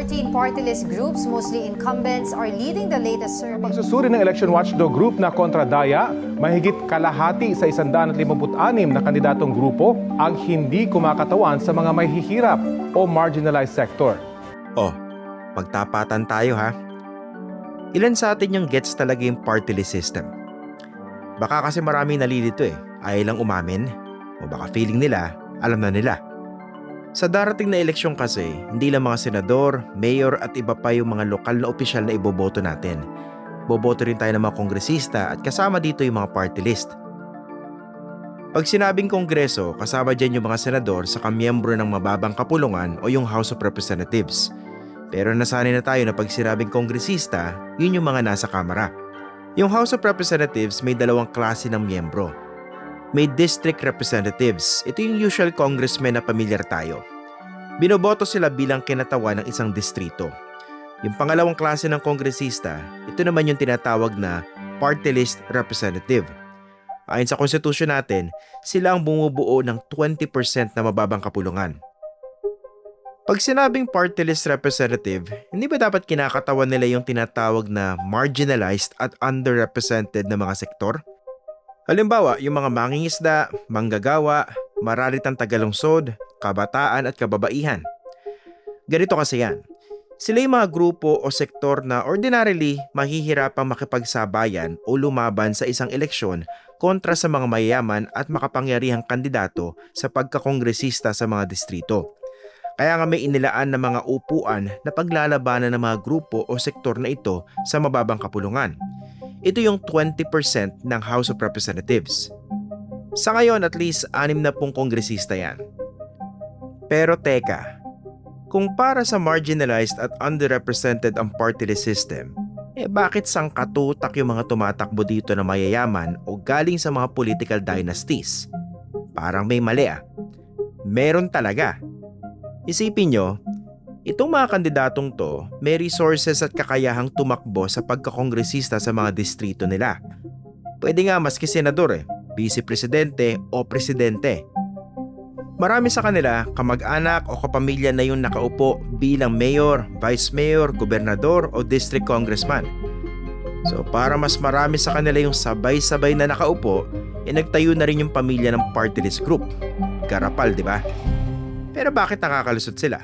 14 party list groups, mostly incumbents, are leading the latest survey. Pagsusuri ng election watchdog group na Kontradaya, mahigit kalahati sa 156 na kandidatong grupo ang hindi kumakatawan sa mga mahihirap o marginalized sector. Oh, magtapatan tayo ha. Ilan sa atin yung gets talaga yung party list system? Baka kasi marami nalilito ayaw lang umamin. O baka feeling nila, alam na nila. Sa darating na eleksyon kasi, hindi lang mga senador, mayor at iba pa yung mga lokal na opisyal na iboboto natin. Boboto rin tayo ng mga kongresista at kasama dito yung mga party list. Pag sinabing kongreso, kasama dyan yung mga senador sa kamiyembro ng mababang kapulungan o yung House of Representatives. Pero nasanay na tayo na pag sinabing kongresista, yun yung mga nasa kamara. Yung House of Representatives may dalawang klase ng miyembro. May district representatives. Ito yung usual congressmen na pamilyar tayo. Binoboto sila bilang kinatawan ng isang distrito. Yung pangalawang klase ng kongresista, ito naman yung tinatawag na party list representative. Ayon sa konstitusyon natin, sila ang bumubuo ng 20% na mababang kapulungan. Pag sinabing party list representative, hindi ba dapat kinakatawan nila yung tinatawag na marginalized at underrepresented na mga sektor? Halimbawa, yung mga mangingisda, manggagawa, mararitang tagalungsod, kabataan at kababaihan. Ganito kasi yan. Sila yung mga grupo o sektor na ordinarily mahihirapang makipagsabayan o lumaban sa isang eleksyon kontra sa mga mayayaman at makapangyarihang kandidato sa pagkakongresista sa mga distrito. Kaya nga may inilaan na mga upuan na paglalabanan ng mga grupo o sektor na ito sa mababang kapulungan. Ito yung 20% ng House of Representatives. Sa ngayon at least 60 kongresista yan. Pero teka, kung para sa marginalized at underrepresented ang party list system, bakit sangkatutak yung mga tumatakbo dito na mayayaman o galing sa mga political dynasties? Parang may mali Meron talaga. Isipin nyo, itong mga kandidatong to may resources at kakayahang tumakbo sa pagkakongresista sa mga distrito nila. Pwede nga maski senador vice-presidente o presidente. Marami sa kanila kamag-anak o kapamilya na yung nakaupo bilang mayor, vice mayor, gobernador o district congressman. So para mas marami sa kanila yung sabay-sabay na nakaupo, nagtayo na rin yung pamilya ng party list group. Garapal, di ba? Pero bakit nakakalusot sila?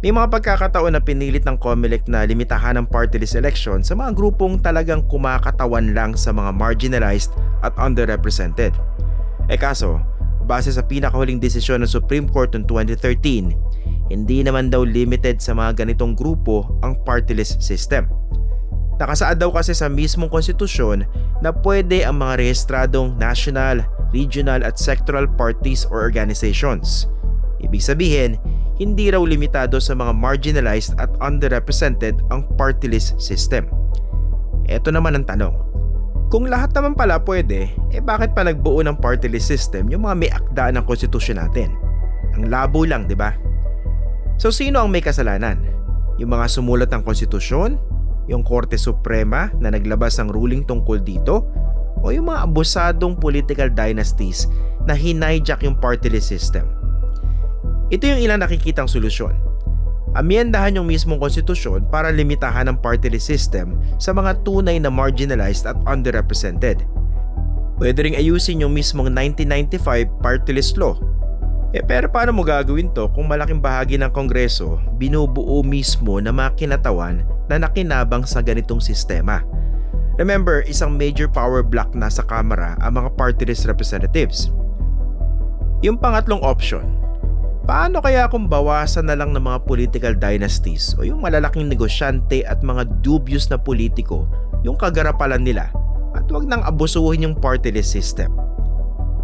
May mga pagkakataon na pinilit ng COMELEC na limitahan ang party list election sa mga grupong talagang kumakatawan lang sa mga marginalized at underrepresented. Kaso, base sa pinakahuling desisyon ng Supreme Court noong 2013, hindi naman daw limited sa mga ganitong grupo ang party list system. Nakasaad daw kasi sa mismong konstitusyon na pwede ang mga rehistradong national, regional at sectoral parties or organizations. Ibig sabihin, hindi raw limitado sa mga marginalized at underrepresented ang party list system. Ito naman ang tanong. Kung lahat naman pala pwede, bakit pa nagbuo ng party list system yung mga may akda ng konstitusyon natin? Ang labo lang, di ba? So sino ang may kasalanan? Yung mga sumulat ng konstitusyon? Yung Korte Suprema na naglabas ng ruling tungkol dito? O yung mga abusadong political dynasties na hinijack yung party list system? Ito yung ilang nakikitang solusyon. Amyendahan yung mismong konstitusyon para limitahan ang party list system sa mga tunay na marginalized at underrepresented. Pwede ring ayusin yung mismong 1995 party list law. Pero paano mo gagawin to kung malaking bahagi ng Kongreso binubuo mismo na mga kinatawan na nakinabang sa ganitong sistema? Remember, isang major power block na sa Kamara ang mga party list representatives. Yung pangatlong option, paano kaya kung bawasan na lang ng mga political dynasties o yung malalaking negosyante at mga dubious na politiko yung kagarapalan nila at wag nang abusuhin yung party list system?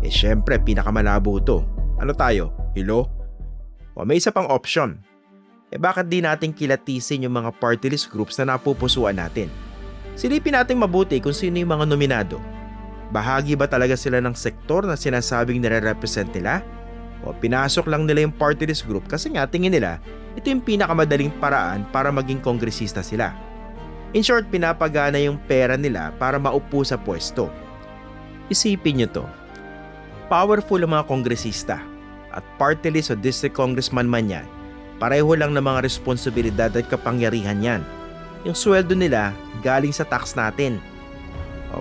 Syempre, pinakamalabo to. Ano tayo? Hello? O may isa pang option. Bakit di natin kilatisin yung mga party list groups na napupusuan natin? Silipin natin mabuti kung sino yung mga nominado. Bahagi ba talaga sila ng sektor na sinasabing nire-represent nila? O pinasok lang nila yung party list group kasi nga tingin nila ito yung pinakamadaling paraan para maging kongresista sila. In short, pinapagana yung pera nila para maupo sa pwesto. Isipin nyo to. Powerful ang mga kongresista at party list o district congressman man yan, Pareho lang ng mga responsibilidad at kapangyarihan yan. Yung sweldo nila galing sa tax natin.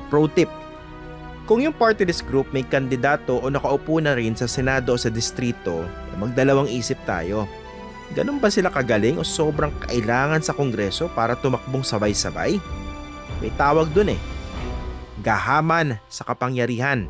Pro tip, kung yung party list group may kandidato o nakaupo na rin sa Senado o sa distrito, magdalawang isip tayo. Ganun ba sila kagaling o sobrang kailangan sa Kongreso para tumakbong sabay-sabay? May tawag dun gahaman sa kapangyarihan.